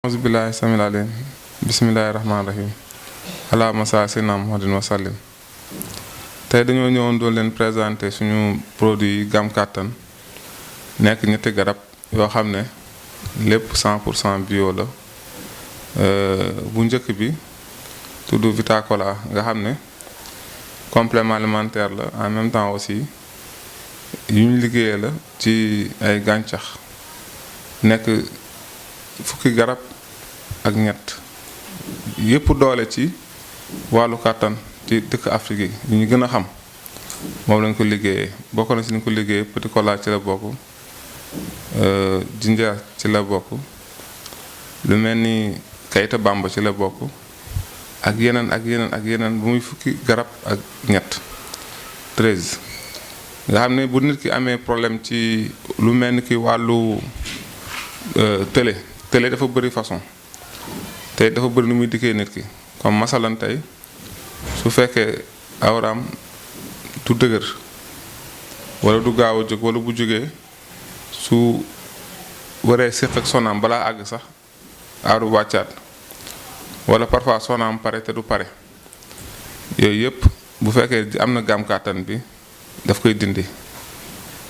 auzu billaahi samil alim bismillaahi rahmaani rahim allahumma salli sayyidina Muhammadin wa sallim. tey dañoo ñëwoon doon leen présenter suñu produit Gam Kattan nekk ñetti garab yoo xam ne lépp 100% bio la. bu njëkk bi tudd Vitacola nga xam ne complément alimentaire la en même temps aussi yu ñu liggéeyee la ci ay gàncax nekk fukki garab ak ñett yépp doole ci wàllu kàttan ci dëkk Afrique yi ñu gën a xam moom lañ ko liggéeyee bokk na ci ñu ko liggéeyee petit cola ci la bokk jinjeer ci la bokk lu mel ni kayita bamba ci la bokk ak yeneen bu muy fukki garab ak ñett 13 nga xam ne bu nit ki amee problème ci lu mel ni ki wàllu télé dafa bëri façon te dafa bëri nu muy dikkee nit ki comme masalan tey su fekkee awraam du dëgër wala du gaaw a jóg wala bu jógee su waree séq ak sonaam balaa àgg sax aaru wàccaat wala parfois sonaam pare te du pare yooyu yëpp bu fekkee am na Gam Kattan bi daf koy dindi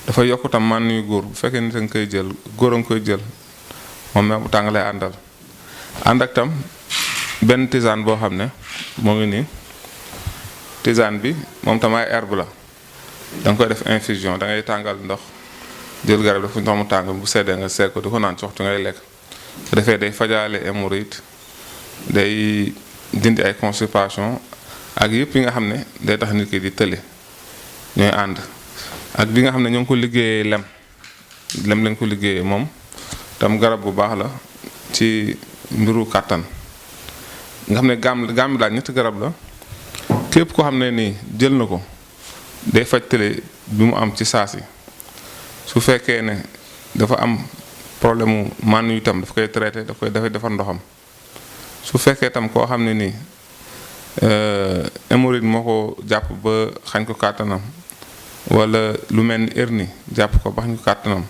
dafa yokk tam man nuy góor bu fekkee nit a nga koy jël góor a nga koy jël moom même bu tàng lay ànd ak tam benn tisane boo xam ne moo ngi nii tisane bi moom tam ay herbe la da nga koy def infusion da ngay tàngal ndox jël garab dafa ndox mu tàng bu seddee nga seet ko di ko naan ci waxtu ngay lekk su defee day fajaale hémorroïde day dindi ay constipation ak yëpp yi nga xam ne day tax nit ki di tële ñooy ànd ak bi nga xam ne ñoo ngi ko liggéeyee lem lañ ko liggéeyee moom tam garab bu baax la ci mbiru kàttan nga xam ne gam bi daal ñetti garab la képp koo xam ne nii jël na ko day faj tële bi mu am ci saasi su fekkee ne dafa am problème mu man yu tam daf koy traité dafay defar ndoxam su fekkee tam koo xam ne nii hémorroïde moo ko jàpp ba xañ ko kàttanam wala lu mel ni hernie jàpp ko ba xañ ko kàttanam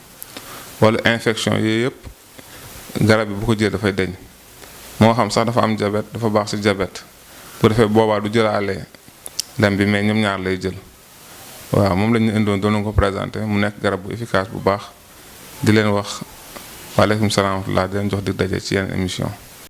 wala infection yooyu yëpp garab bi bu ko jël dafay deñ moo xam sax dafa am diabète dafa baax ci diabète bu defee boobaa du jëlaale lem bi mais ñoom ñaar lay jël waaw moom lañu indoon doon ko présenté mu nekk garab bu efficace bu baax di leen wax waaleykum salaam wa rahmatulah di leen jox dig daje ci yenn émission